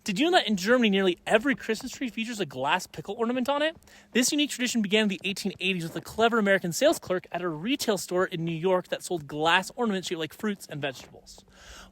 Did you know that in Germany, nearly every Christmas tree features a glass pickle ornament on it? This unique tradition began in the 1880s with a clever American sales clerk at a retail store in New York that sold glass ornaments shaped like fruits and vegetables.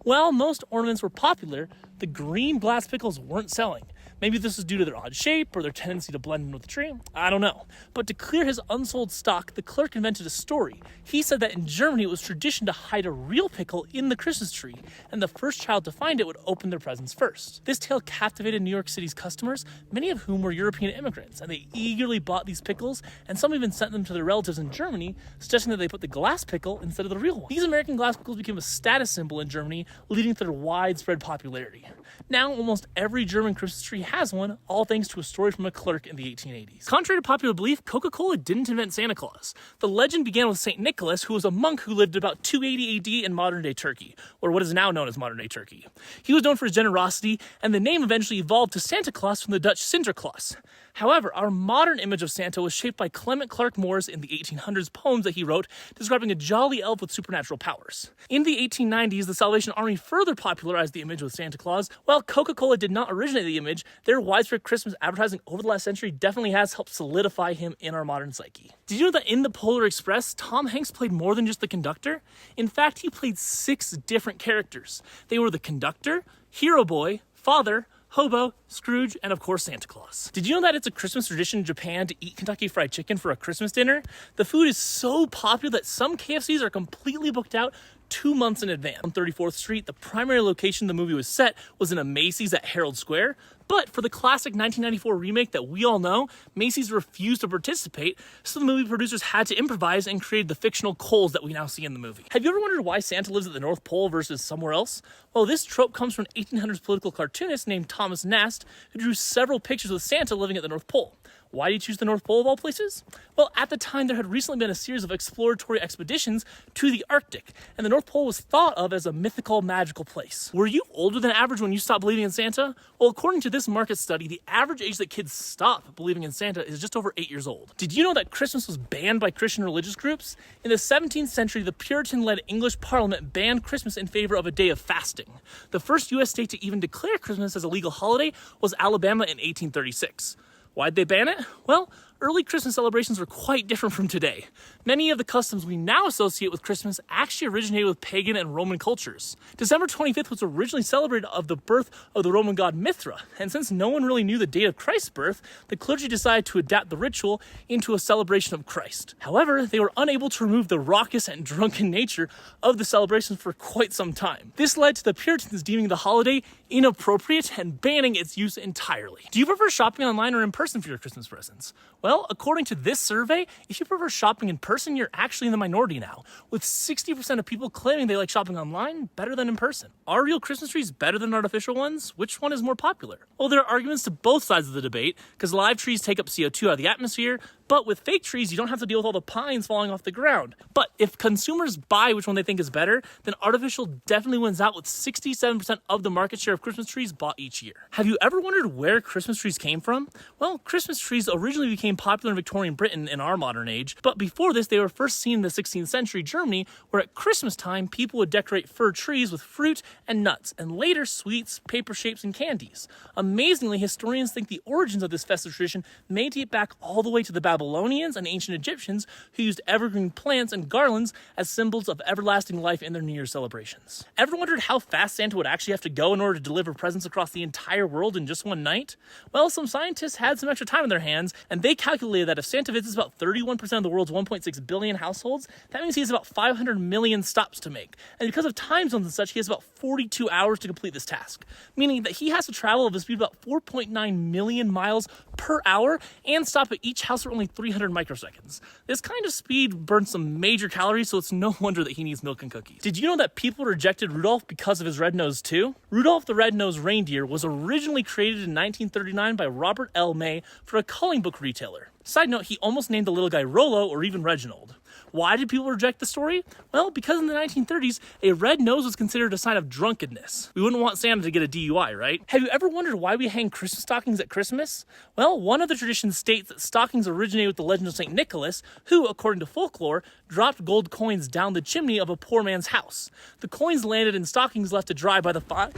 While most ornaments were popular, the green glass pickles weren't selling. Maybe this was due to their odd shape or their tendency to blend in with the tree. I don't know. But to clear his unsold stock, the clerk invented a story. He said that in Germany it was tradition to hide a real pickle in the Christmas tree, and the first child to find it would open their presents first. This tale captivated New York City's customers, many of whom were European immigrants, and they eagerly bought these pickles, and some even sent them to their relatives in Germany, suggesting that they put the glass pickle instead of the real one. These American glass pickles became a status symbol in Germany, leading to their widespread popularity. Now, almost every German Christmas tree has one, all thanks to a story from a clerk in the 1880s. Contrary to popular belief, Coca-Cola didn't invent Santa Claus. The legend began with St. Nicholas, who was a monk who lived about 280 AD in modern-day Turkey, or what is now known as modern-day Turkey. He was known for his generosity, and the name eventually evolved to Santa Claus from the Dutch Sinterklaas. However, our modern image of Santa was shaped by Clement Clarke Moore's in the 1800s poems that he wrote describing a jolly elf with supernatural powers. In the 1890s, the Salvation Army further popularized the image with Santa Claus. While Coca-Cola did not originate the image, their widespread Christmas advertising over the last century definitely has helped solidify him in our modern psyche. Did you know that in the Polar Express, Tom Hanks played more than just the conductor? In fact, he played 6 different characters. They were the conductor, hero boy, father, hobo, Scrooge, and of course Santa Claus. Did you know that it's a Christmas tradition in Japan to eat Kentucky Fried Chicken for a Christmas dinner? The food is so popular that some KFCs are completely booked out 2 months in advance. On 34th Street, the primary location the movie was set was in a Macy's at Herald Square, but for the classic 1994 remake that we all know, Macy's refused to participate, so the movie producers had to improvise and created the fictional Kohl's that we now see in the movie. Have you ever wondered why Santa lives at the North Pole versus somewhere else? Well, this trope comes from an 1800s political cartoonist named Thomas Nast, who drew several pictures with Santa living at the North Pole. Why did he choose the North Pole of all places? Well, at the time, there had recently been a series of exploratory expeditions to the Arctic, and the North Pole was thought of as a mythical, magical place. Were you older than average when you stopped believing in Santa? Well, according to this market study, the average age that kids stop believing in Santa is just over 8 years old. Did you know that Christmas was banned by Christian religious groups? In the 17th century, the Puritan-led English Parliament banned Christmas in favor of a day of fasting. The first U.S. state to even declare Christmas as a legal holiday was Alabama in 1836. Why'd they ban it? Well, early Christmas celebrations were quite different from today. Many of the customs we now associate with Christmas actually originated with pagan and Roman cultures. December 25th was originally celebrated of the birth of the Roman god Mithra, and since no one really knew the date of Christ's birth, the clergy decided to adapt the ritual into a celebration of Christ. However, they were unable to remove the raucous and drunken nature of the celebrations for quite some time. This led to the Puritans deeming the holiday inappropriate and banning its use entirely. Do you prefer shopping online or in person for your Christmas presents? Well, according to this survey, if you prefer shopping in person, you're actually in the minority now, with 60% of people claiming they like shopping online better than in person. Are real Christmas trees better than artificial ones? Which one is more popular? Well, there are arguments to both sides of the debate, because live trees take up CO2 out of the atmosphere, but with fake trees, you don't have to deal with all the pines falling off the ground. But if consumers buy which one they think is better, then artificial definitely wins out with 67% of the market share of Christmas trees bought each year. Have you ever wondered where Christmas trees came from? Well, Christmas trees originally became popular in Victorian Britain in our modern age, but before this, they were first seen in the 16th century Germany, where at Christmas time, people would decorate fir trees with fruit and nuts, and later sweets, paper shapes, and candies. Amazingly, historians think the origins of this festive tradition may date back all the way to the Babylonians and ancient Egyptians, who used evergreen plants and garlands as symbols of everlasting life in their New Year's celebrations. Ever wondered how fast Santa would actually have to go in order to deliver presents across the entire world in just one night? Well, some scientists had some extra time on their hands, and they calculated that if Santa visits about 31% of the world's 1.6 billion households, that means he has about 500 million stops to make. And because of time zones and such, he has about 42 hours to complete this task, meaning that he has to travel at a speed of about 4.9 million miles per hour and stop at each house for only 300 microseconds. This kind of speed burns some major calories, so it's no wonder that he needs milk and cookies. Did you know that people rejected Rudolph because of his red nose too? Rudolph the Red-Nosed Reindeer was originally created in 1939 by Robert L. May for a coloring book retailer. Side note, he almost named the little guy Rollo or even Reginald. Why did people reject the story? Well, because in the 1930s, a red nose was considered a sign of drunkenness. We wouldn't want Santa to get a DUI, right? Have you ever wondered why we hang Christmas stockings at Christmas? Well, one of the traditions states that stockings originated with the legend of St. Nicholas, who, according to folklore, dropped gold coins down the chimney of a poor man's house. The coins landed in stockings left to dry by the fire.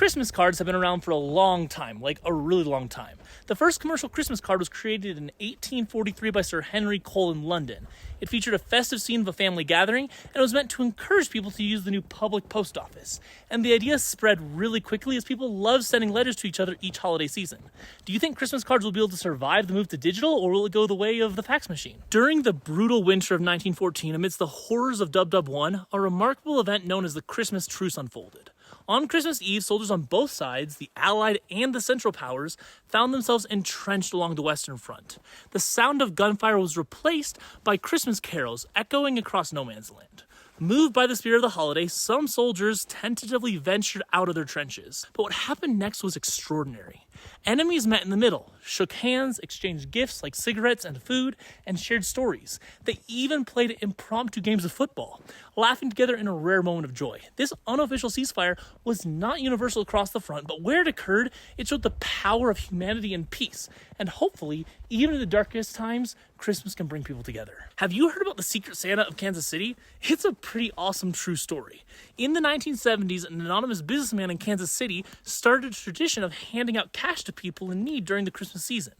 Christmas cards have been around for a long time, like a really long time. The first commercial Christmas card was created in 1843 by Sir Henry Cole in London. It featured a festive scene of a family gathering, and was meant to encourage people to use the new public post office. And the idea spread really quickly as people love sending letters to each other each holiday season. Do you think Christmas cards will be able to survive the move to digital, or will it go the way of the fax machine? During the brutal winter of 1914, amidst the horrors of Dub Dub 1, a remarkable event known as the Christmas Truce unfolded. On Christmas Eve, soldiers on both sides, the Allied and the Central Powers, found themselves entrenched along the Western Front. The sound of gunfire was replaced by Christmas carols echoing across no man's land. Moved by the spirit of the holiday, some soldiers tentatively ventured out of their trenches. But what happened next was extraordinary. Enemies met in the middle, shook hands, exchanged gifts like cigarettes and food, and shared stories. They even played impromptu games of football, laughing together in a rare moment of joy. This unofficial ceasefire was not universal across the front, but where it occurred, it showed the power of humanity and peace. And hopefully, even in the darkest times, Christmas can bring people together. Have you heard about the Secret Santa of Kansas City? It's a pretty awesome true story. In the 1970s, an anonymous businessman in Kansas City started a tradition of handing out cash to people in need during the Christmas season.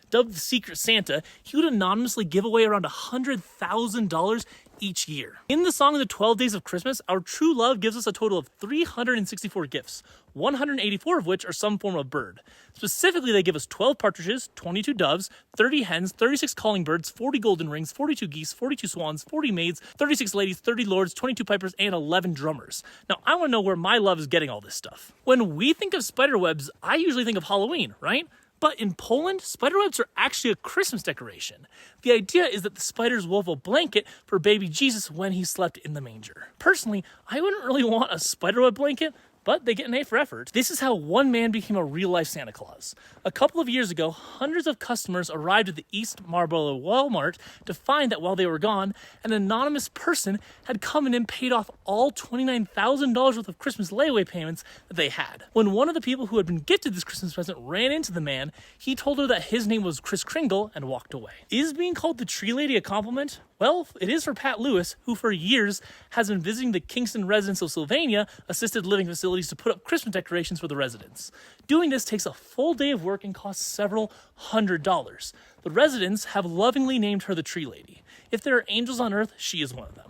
Dubbed the Secret Santa, he would anonymously give away around $100,000 each year. In the song The 12 Days of Christmas, our true love gives us a total of 364 gifts, 184 of which are some form of bird. Specifically, they give us 12 partridges, 22 doves, 30 hens, 36 calling birds, 40 golden rings, 42 geese, 42 swans, 40 maids, 36 ladies, 30 lords, 22 pipers, and 11 drummers. Now, I want to know where my love is getting all this stuff. When we think of spiderwebs, I usually think of Halloween, right? But in Poland, spiderwebs are actually a Christmas decoration. The idea is that the spiders wove a blanket for baby Jesus when he slept in the manger. Personally, I wouldn't really want a spiderweb blanket, but they get an A for effort. This is how one man became a real-life Santa Claus. A couple of years ago, hundreds of customers arrived at the East Marlboro Walmart to find that while they were gone, an anonymous person had come in and paid off all $29,000 worth of Christmas layaway payments that they had. When one of the people who had been gifted this Christmas present ran into the man, he told her that his name was Kris Kringle and walked away. Is being called the Tree Lady a compliment? Well, it is for Pat Lewis, who for years has been visiting the Kingston residents of Sylvania assisted living facilities to put up Christmas decorations for the residents. Doing this takes a full day of work and costs several $100s. The residents have lovingly named her the Tree Lady. If there are angels on earth, she is one of them.